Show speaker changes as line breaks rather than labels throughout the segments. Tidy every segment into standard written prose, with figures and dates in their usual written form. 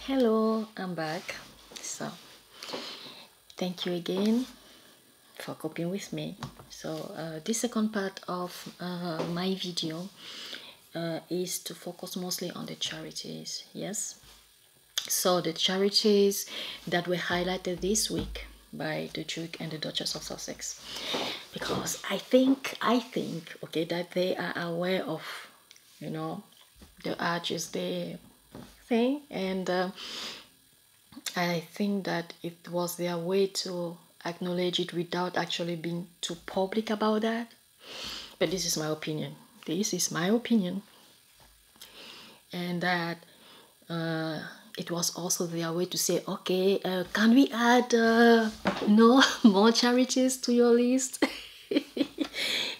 Hello, I'm back. So, thank you again for coping with me. So, this second part of my video is to focus mostly on the charities. Yes. So, the charities that were highlighted this week by the Duke and the Duchess of Sussex, because I think, okay, that they are aware of, the Archie's Day thing, and I think that it was their way to acknowledge it without actually being too public about that. But this is my opinion. This is my opinion. And that it was also their way to say, okay, can we add no more charities to your list?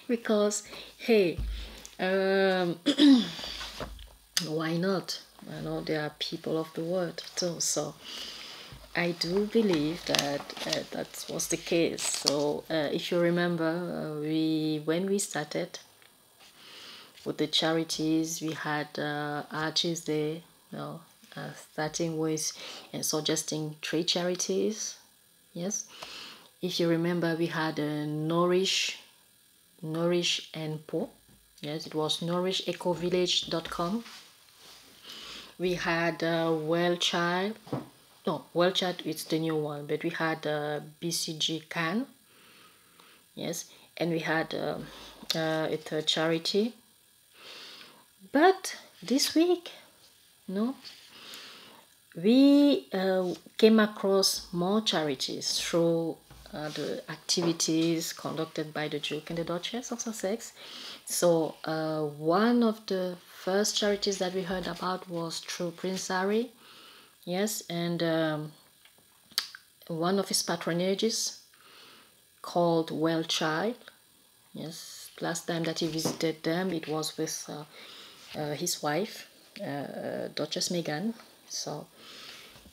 Because, hey, why not? I know there are people of the world too, so I do believe that that was the case. So if you remember, when we started with the charities, we had Archie's Day, starting with and suggesting 3 charities. Yes, if you remember, we had Nourish and Po. Yes, it was nourishecovillage.com. We had Well Child. No, Well Child, it's the new one, but we had BCGCAN. Yes, and we had a third charity. But this week, we came across more charities through the activities conducted by the Duke and the Duchess of Sussex. So one of the first charities that we heard about was through Prince Harry. Yes, and one of his patronages called Well Child. Yes, last time that he visited them, it was with his wife, Duchess Meghan. So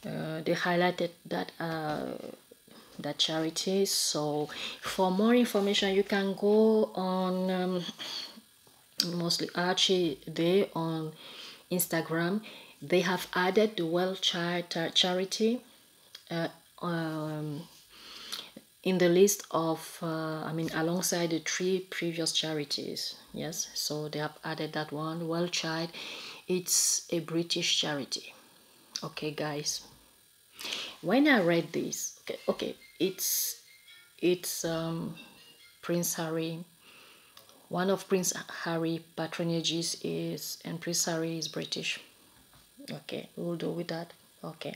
they highlighted that charity. So for more information, you can go on mostly Archie Day on Instagram. They have added the Well Child charity in the list of alongside the 3 previous charities. Yes, so they have added that one. Well Child, it's a British charity. Okay, guys, when I read this, okay, it's Prince Harry. One of Prince Harry patronages is, and Prince Harry is British. Okay, we'll do with that. Okay,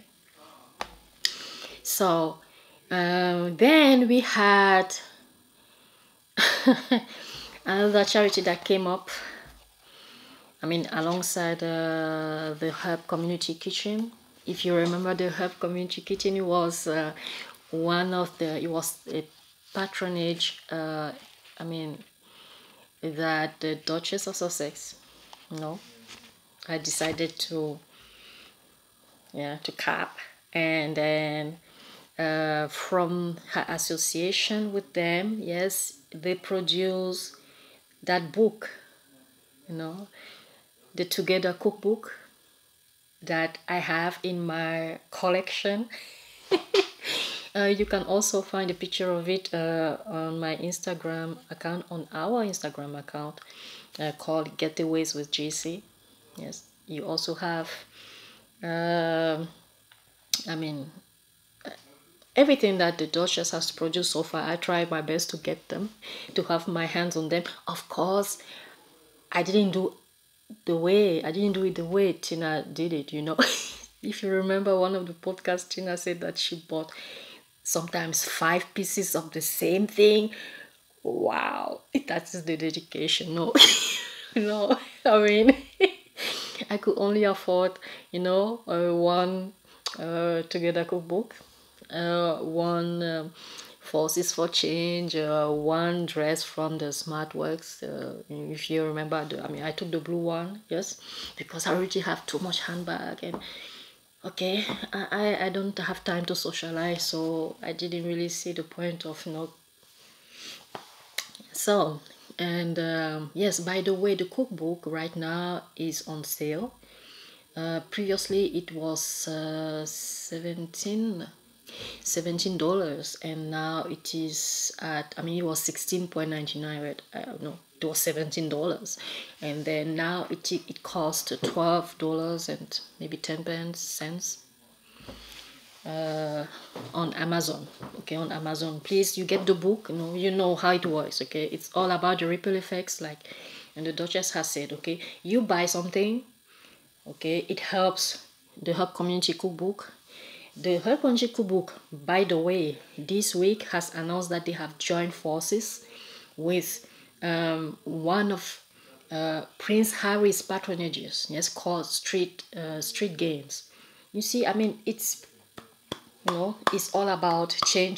so then we had another charity that came up, alongside the Hubb Community Kitchen. If you remember, the Hubb Community Kitchen, it was it was a patronage, that the Duchess of Sussex, I decided to cap, and then from her association with them, yes, they produce that book, the Together cookbook that I have in my collection. You can also find a picture of it on my Instagram account, on our Instagram account, called Getaways with GC. Yes, you also have everything that the Duchess has produced so far. I tried my best to get them, to have my hands on them. Of course, I didn't do it the way Tina did it, If you remember one of the podcasts, Tina said that she bought sometimes 5 pieces of the same thing. Wow, that is the dedication. No, I could only afford, one Together cookbook, one Forces for Change, one dress from the Smartworks. If you remember, I took the blue one, yes, because I already have too much handbag, and okay, I don't have time to socialize, so I didn't really see the point of So, and yes, by the way, the cookbook right now is on sale. Previously it was $17, and now it is at, I mean, it was 16.99, right? No, it was $17, and then now it costs $12 and maybe 10 cents on Amazon. Okay, on Amazon, please, you get the book, you know how it works. Okay, it's all about the ripple effects, like, and the Duchess has said, okay, you buy something, okay, it helps the Hubb Community Cookbook. The Hubb Community Cookbook, by the way, this week has announced that they have joined forces with one of Prince Harry's patronages, yes, called Street Games. You see, I mean, it's it's all about chain,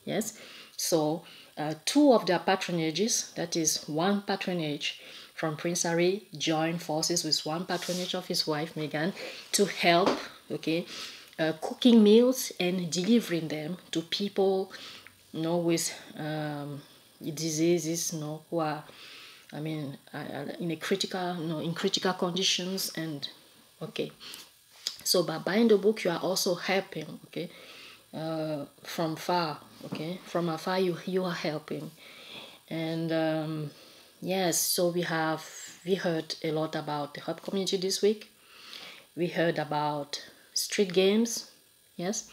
yes. So two of their patronages, that is one patronage from Prince Harry, joined forces with one patronage of his wife Meghan to help, okay, cooking meals and delivering them to people, with diseases, who are, I mean, in a critical, in critical conditions. And okay, so by buying the book, you are also helping, okay, from far, okay, from afar, you are helping. And yes, so we heard a lot about the Hubb community this week. We heard about street games, yes.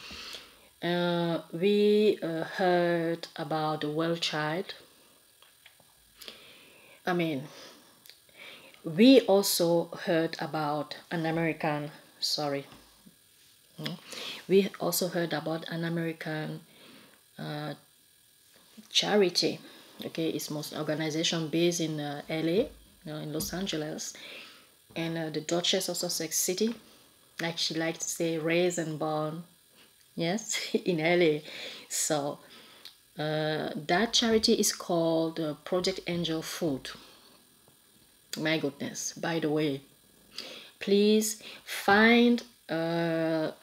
We heard about the well child. I mean, we also heard about an American, sorry, we also heard about an American charity. Okay, it's most organization based in LA, in Los Angeles, and the Duchess of Sussex City, like she likes to say, raised and born, yes, in LA. So that charity is called Project Angel Food. My goodness, by the way, please find their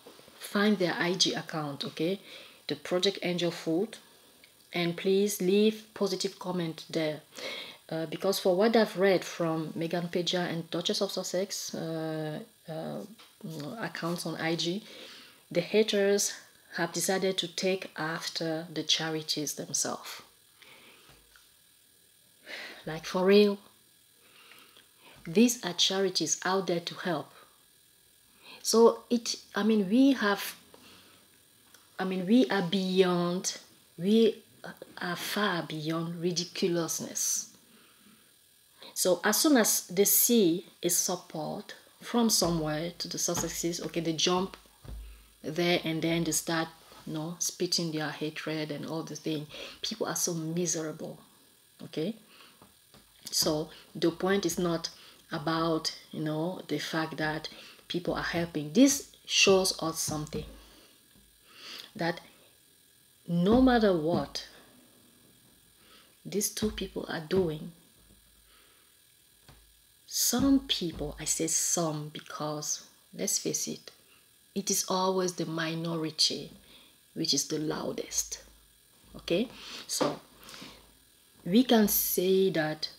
IG account, okay, the Project Angel Food, and please leave positive comment there, because for what I've read from Meghan Peja and Duchess of Sussex accounts on IG, the haters have decided to take after the charities themselves. Like, for real, these are charities out there to help. So we are far beyond ridiculousness. So as soon as they see a support from somewhere to the Sussexes, okay, they jump there and then they start, spitting their hatred and all the thing. People are so miserable, okay? So the point is not about, the fact that people are helping. This shows us something, that no matter what these two people are doing, some people, I say some because, let's face it, it is always the minority which is the loudest, okay? So we can say that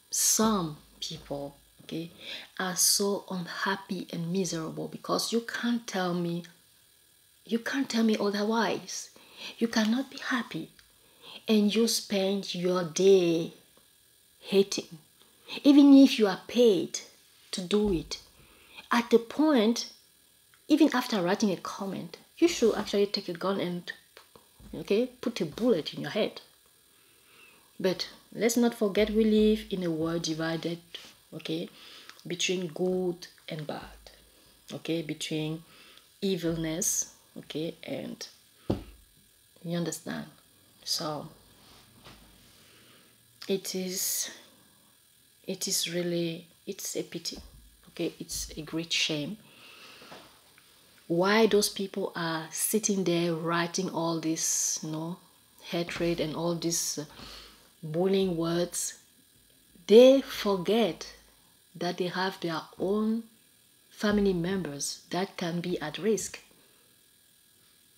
some people, okay, are so unhappy and miserable, because you can't tell me otherwise. You cannot be happy and you spend your day hating, even if you are paid to do it. At the point, even after writing a comment, you should actually take a gun and, okay, put a bullet in your head. But let's not forget, we live in a world divided, okay, between good and bad, okay, between evilness, okay, and, you understand. So it is really, it's a pity, okay, it's a great shame why those people are sitting there writing all this, hatred and all these bullying words. They forget that they have their own family members that can be at risk,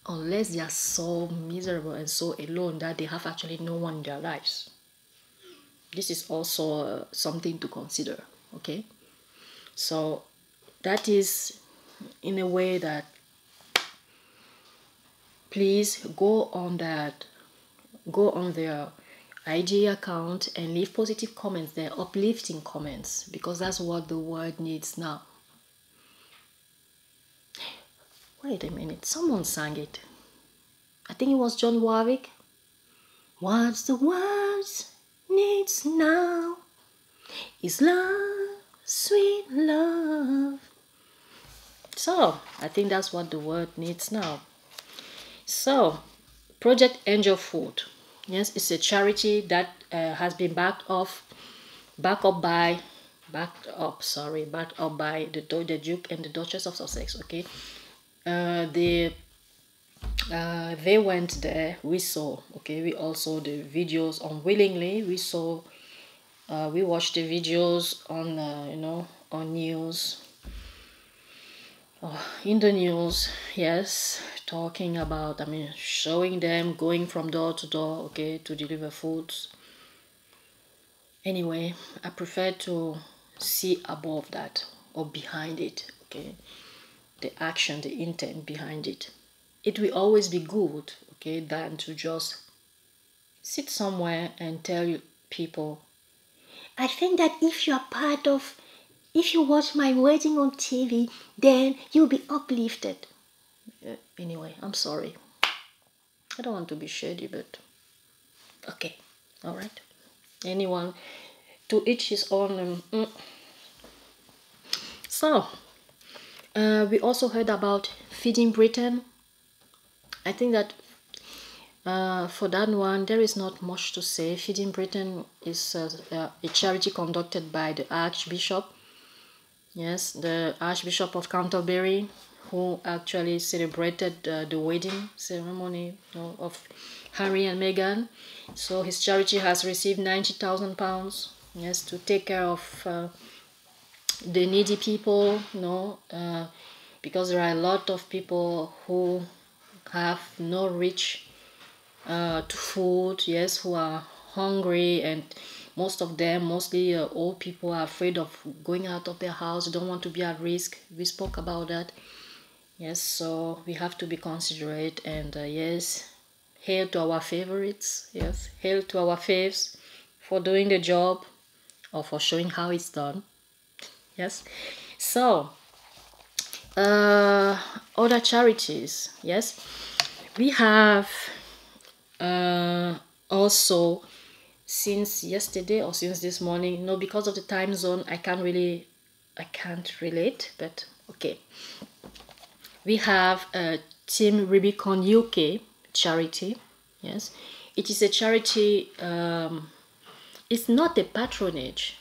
unless they are so miserable and so alone that they have actually no one in their lives. This is also something to consider, okay? So that is in a way that please go on their IG account and leave positive comments there, uplifting comments, because that's what the world needs now. Wait a minute, someone sang it. I think it was John Warwick. What the world needs now is love, sweet love. So I think that's what the world needs now. So Project Angel Food, yes, it's a charity that has been backed up by the Duke and the Duchess of Sussex. Okay, they went there. We saw. Okay, we also the videos unwillingly. We saw. We watched the videos on on news. In the news, yes, talking about, showing them going from door to door, okay, to deliver foods. Anyway, I prefer to see above that or behind it, okay, the action, the intent behind it. It will always be good, okay, than to just sit somewhere and tell people, I think that if you watch my wedding on TV, then you'll be uplifted. Anyway, I'm sorry. I don't want to be shady, but okay, all right. Anyone, to each his own. So, we also heard about Feeding Britain. I think that for that one, there is not much to say. Feeding Britain is a charity conducted by the Archbishop. Yes, the Archbishop of Canterbury, who actually celebrated the wedding ceremony of Harry and Meghan. So his charity has received £90,000, yes, to take care of the needy people, because there are a lot of people who have no reach to food, yes, who are hungry, and most of them, mostly old people, are afraid of going out of their house, don't want to be at risk. We spoke about that. Yes, so we have to be considerate, and yes, hail to our favorites. Yes, hail to our faves for doing the job or for showing how it's done. Yes, so other charities. Yes, we have also, since yesterday or since this morning, because of the time zone, I can't relate, but okay. We have Team Rubicon UK charity. Yes, it is a charity. It's not a patronage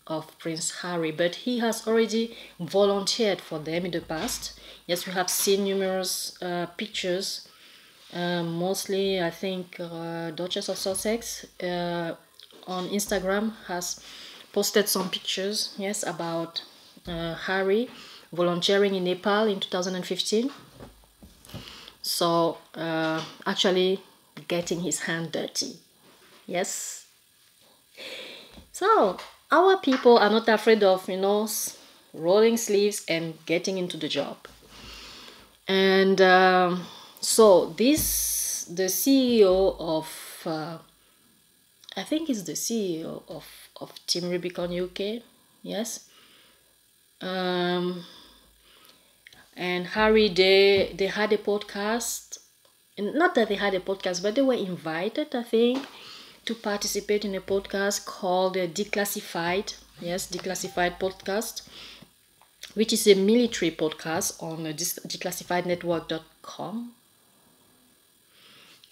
of Prince Harry, but he has already volunteered for them in the past. Yes, we have seen numerous pictures. Mostly, I think Duchess of Sussex on Instagram has posted some pictures, yes, about Harry volunteering in Nepal in 2015. So actually getting his hand dirty. Yes. So our people are not afraid of, rolling sleeves and getting into the job. And so the CEO of, I think it's the CEO of Team Rubicon UK, yes. And Harry, they had a podcast. Not that they had a podcast, but they were invited, I think, to participate in a podcast called Declassified. Yes, Declassified podcast, which is a military podcast on declassifiednetwork.com,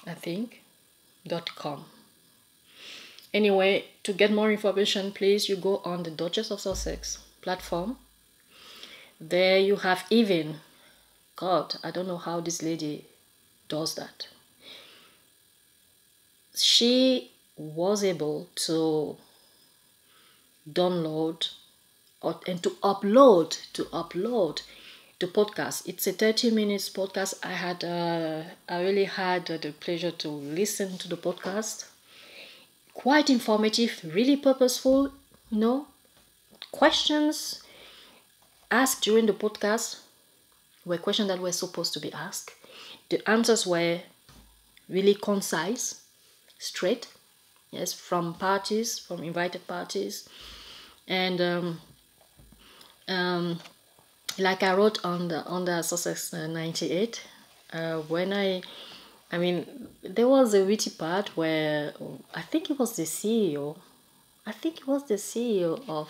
I think, .com. Anyway, to get more information, please, you go on the Duchess of Sussex platform. There you have even, God, I don't know how this lady does that. She was able to download and to upload the podcast. It's a 30 minutes podcast. I really had the pleasure to listen to the podcast. Quite informative, really purposeful, questions asked during the podcast were questions that were supposed to be asked. The answers were really concise, straight, yes, from invited parties. And like I wrote on the Sussex 98, when I mean, there was a witty part where I think it was the CEO. I think it was the CEO of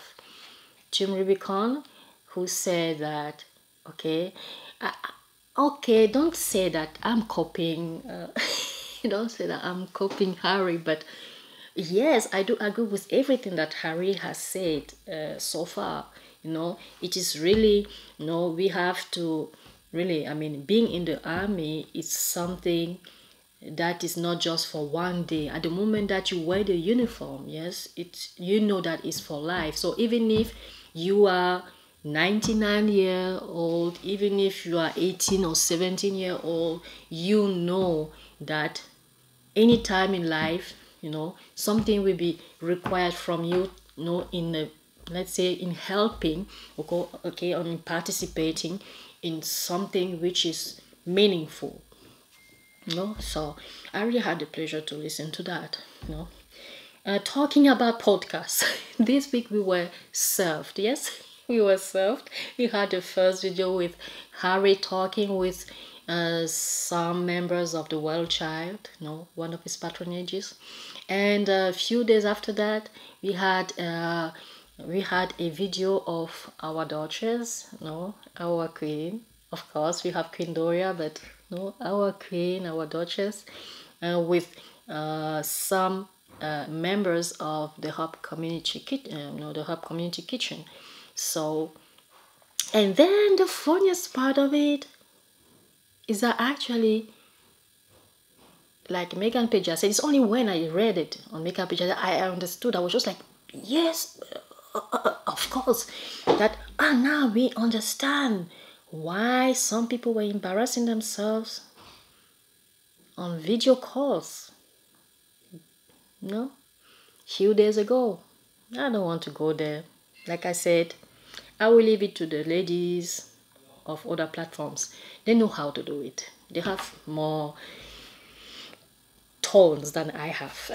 Jim Rubicon who said that, okay, okay, don't say that I'm copying. Don't say that I'm copying Harry, but yes, I do agree with everything that Harry has said so far. It is really, we have to really, I mean, being in the army is something that is not just for one day. At the moment that you wear the uniform, yes, that is for life. So even if you are 99-year-old, even if you are 18 or 17-year-old, you know that any time in life, something will be required from you, in let's say in helping, okay, or in participating in something which is meaningful. So I really had the pleasure to listen to that. Talking about podcasts, this week we were served. Yes, we were served. We had the first video with Harry talking with some members of the World Child, one of his patronages, and a few days after that, we had a video of our Duchess, our Queen. Of course, we have Queen Doria, but our Queen, our Duchess, with some members of the Hubb community kitchen. So, and then the funniest part of it is that actually, like Meghan page, I said, it's only when I read it on Meghan page that I understood. I was just like, yes, of course, that now we understand why some people were embarrassing themselves on video calls. Few days ago. I don't want to go there. Like I said, I will leave it to the ladies of other platforms. They know how to do it. They have more tones than I have.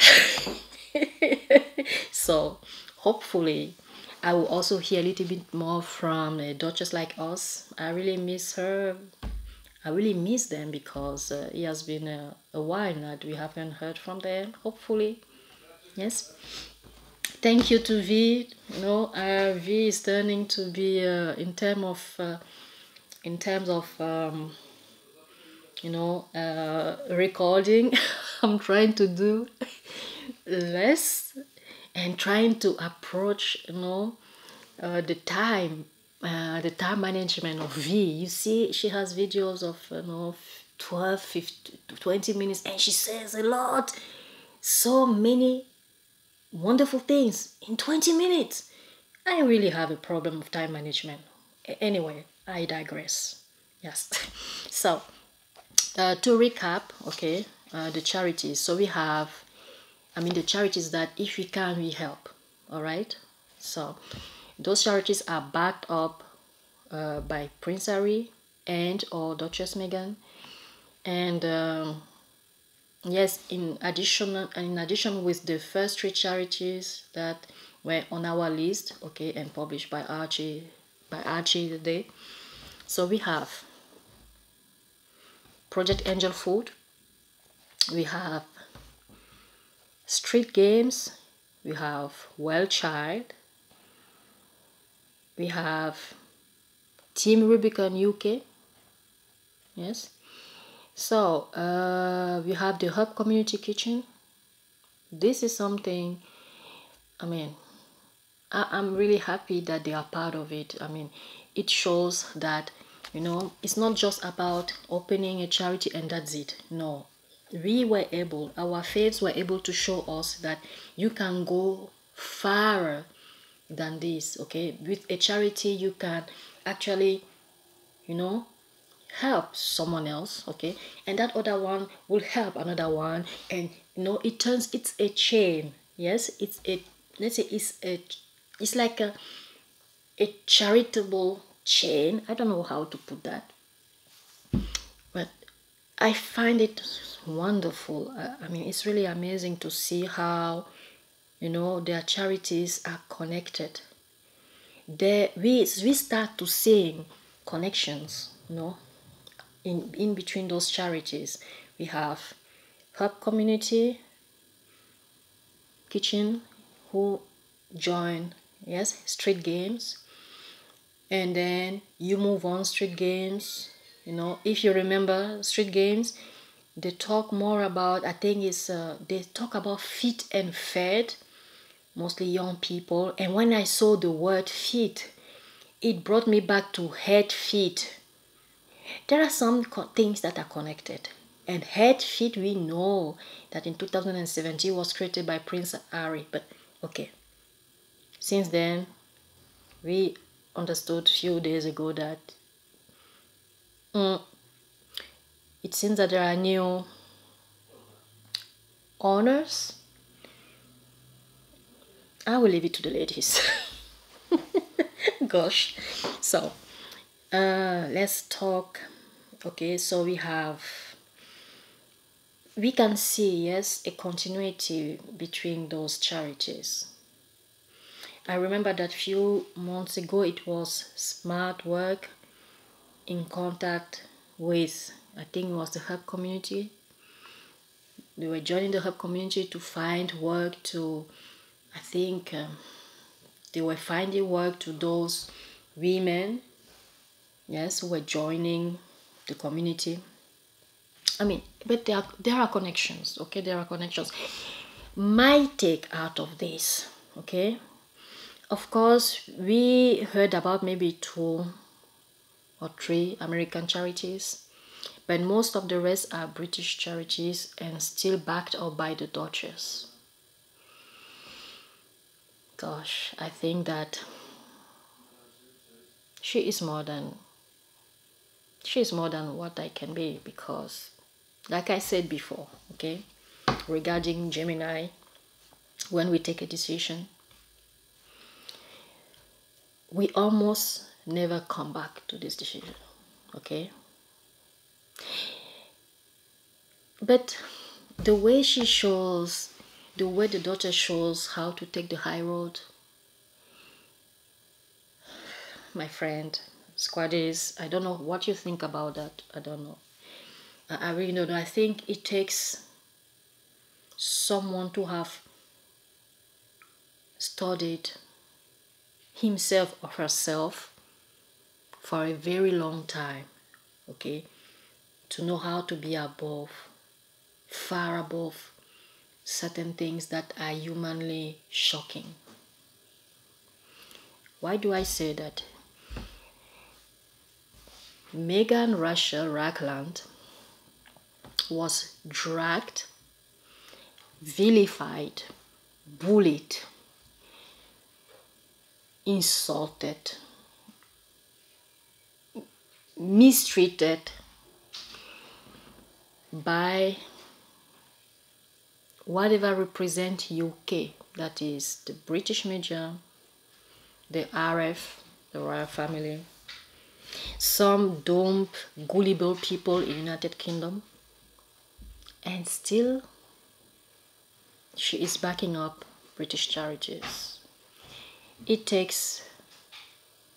So hopefully I will also hear a little bit more from a Duchess like us. I really miss her. I really miss them because it has been a while that we haven't heard from them. Hopefully, yes. Thank you to V. V is turning to be in terms of recording. I'm trying to do less and trying to approach the time management of V. You see, she has videos of 12, 15, 20 minutes, and she says a lot, so many wonderful things in 20 minutes. I really have a problem of time management. Anyway, I digress. Yes. So to recap, okay, the charities. So we have, the charities that if we can, we help. All right. So those charities are backed up by Prince Harry and or Duchess Meghan, and yes, in addition with the first 3 charities that were on our list, okay, and published by Archie today. So we have Project Angel Food, we have Street Games, we have Well Child, we have Team Rubicon UK, yes. So we have the Hubb Community Kitchen. This is something, I'm really happy that they are part of it. It shows that, it's not just about opening a charity and that's it. No, our faiths were able to show us that you can go farther than this, okay? With a charity, you can actually, help someone else, okay? And that other one will help another one, and it's a chain. Yes, it's like a charitable chain. I don't know how to put that, but I find it wonderful. I mean, it's really amazing to see how, you know, their charities are connected. We start to seeing connections, you know, in between those charities. We have Hubb Community Kitchen, who join, yes, street games, and then you move on street games. You know, if you remember street games, they talk more about, I think it's they talk about fit and fed, mostly young people. And when I saw the word fit, it brought me back to head feet. There are some things that are connected. And head feet, we know that in 2017 was created by Prince Harry. But okay, since then, we understood a few days ago that it seems that there are new owners. I will leave it to the ladies. Gosh. So, let's talk. Okay, so we can see, yes, a continuity between those charities. I remember that few months ago it was smart work in contact with, I think it was the Hubb community. They were joining the Hubb community to find work to, I think they were finding work to those women, yes, who were joining the community. I mean, but there are connections, okay? There are connections. My take out of this, okay? Of course, we heard about maybe 2 or 3 American charities, but most of the rest are British charities and still backed up by the Duchess. Gosh, I think that she is more than what I can be, because like I said before, okay, regarding Gemini, when we take a decision, we almost never come back to this decision, okay? But the way she shows, the way the daughter shows how to take the high road, my friend, Squaddies, I don't know what you think about that. I don't know. I really don't know. I think it takes someone to have studied himself or herself for a very long time, okay, to know how to be above, far above certain things that are humanly shocking. Why do I say that? Meghan Rachel was dragged, vilified, bullied, insulted, mistreated by whatever represent UK, that is the British media, the RF, the royal family, some dumb, gullible people in United Kingdom, and still she is backing up British charities. It takes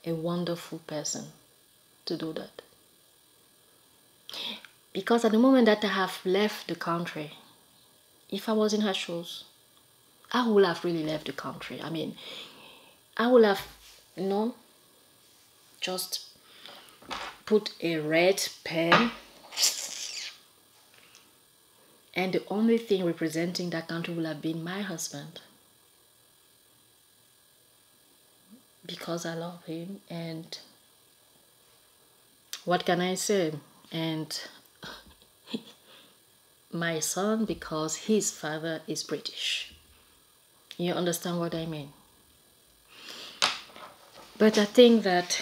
a wonderful person to do that. Because at the moment that I have left the country, if I was in her shoes, I would have really left the country. I mean, I would have, you know, just put a red pen, and the only thing representing that country would have been my husband, because I love him. And what can I say? And my son, because his father is British. You understand what I mean? But I think that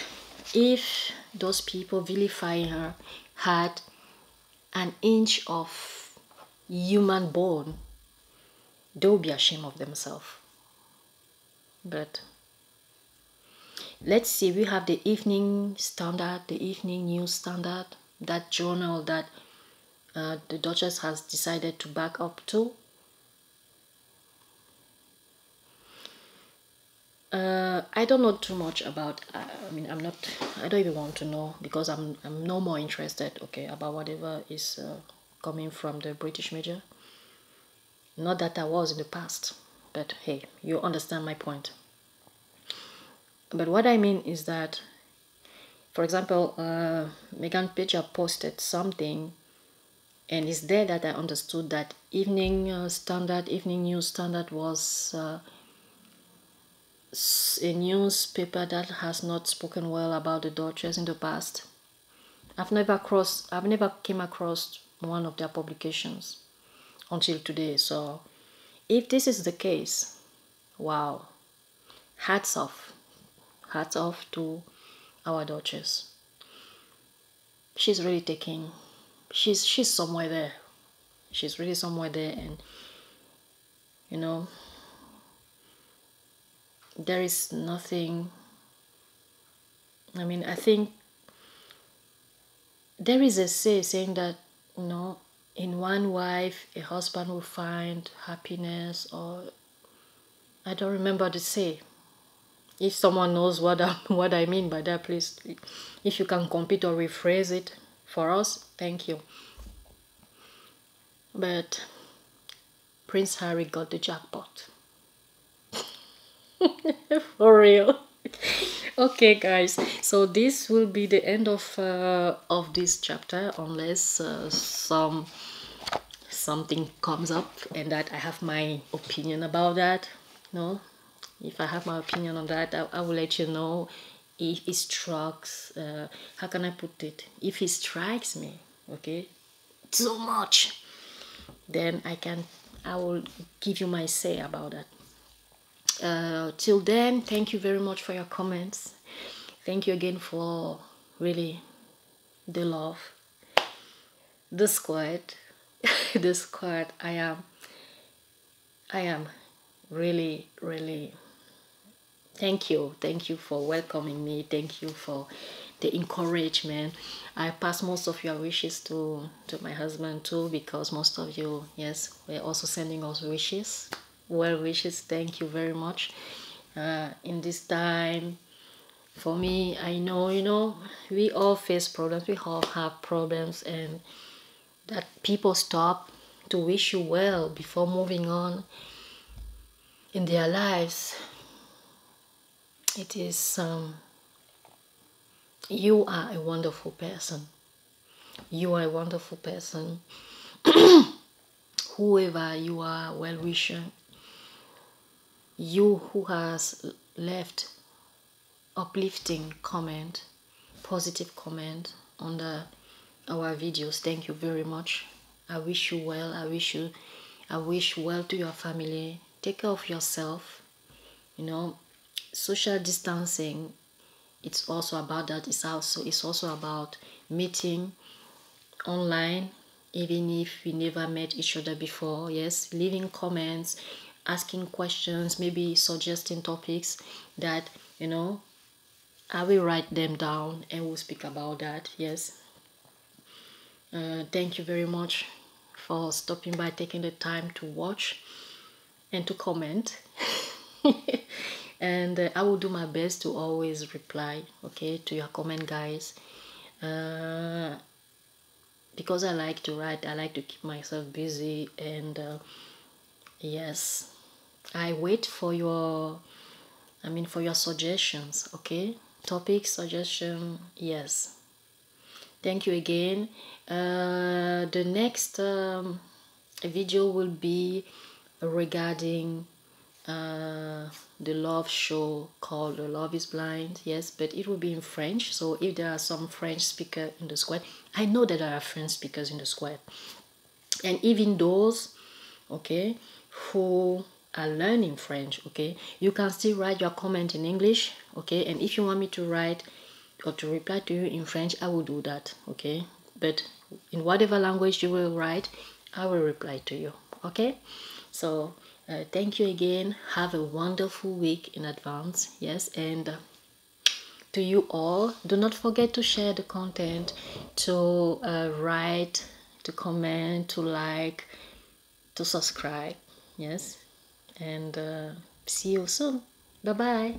if those people vilifying her had an inch of human bone, they would be ashamed of themselves. But let's see, we have the Evening Standard, the Evening News Standard, that journal that the Duchess has decided to back up to. I don't know too much about, I mean, I don't even want to know, because I'm no more interested, okay, about whatever is coming from the British media. Not that I was in the past, but hey, you understand my point. But what I mean is that, for example, Meghan Pitcher posted something, and it's there that I understood that Evening News Standard was a newspaper that has not spoken well about the Duchess in the past. I've never came across one of their publications until today. So if this is the case, wow, hats off to our Duchess. She's really she's somewhere there. She's really somewhere there, and you know, there is nothing, I mean, I think there is a saying that, you know, in one wife a husband will find happiness, or I don't remember the say. If someone knows what I mean by that, please, if you can compete or rephrase it for us, thank you. But Prince Harry got the jackpot. For real. Okay, guys, so this will be the end of this chapter, unless something comes up and that I have my opinion about that. No, if I have my opinion on that, I will let you know. If it strikes, how can I put it, if it strikes me, okay, too much, then I will give you my say about that. Till then, thank you very much for your comments. Thank you again for really the love, the squad. The squad. I am really thank you for welcoming me. Thank you for the encouragement. I pass most of your wishes to my husband too, because most of you, yes, we're also sending us wishes, well wishes. Thank you very much. In this time, for me, I know, you know, we all face problems, we all have problems, and that people stop to wish you well before moving on in their lives. It is you are a wonderful person. You are a wonderful person. Whoever you are, well-wisher, you who has left uplifting comment, positive comment under our videos, thank you very much. I wish you well. I wish well to your family. Take care of yourself. You know, social distancing, it's also about that. It's also about meeting online, even if we never met each other before. Yes, leaving comments, asking questions, maybe suggesting topics that, you know, I will write them down and we'll speak about that. Yes. Thank you very much for stopping by, taking the time to watch and to comment. And I will do my best to always reply, okay, to your comment, guys. Because I like to write, I like to keep myself busy, and yes, I wait for your suggestions, okay, topic suggestion. Yes, thank you again. The next video will be regarding the love show called Love is Blind. Yes, but it will be in French. So if there are some French speakers in the squad, I know that there are French speakers in the squad, and even those, okay, who are learning French, okay, you can still write your comment in English, okay, and if you want me to write or to reply to you in French, I will do that, okay, but in whatever language you will write, I will reply to you, okay. So thank you again. Have a wonderful week in advance. Yes, and to you all. Do not forget to share the content, to write, to comment, to like, to subscribe. Yes, and see you soon. Bye bye.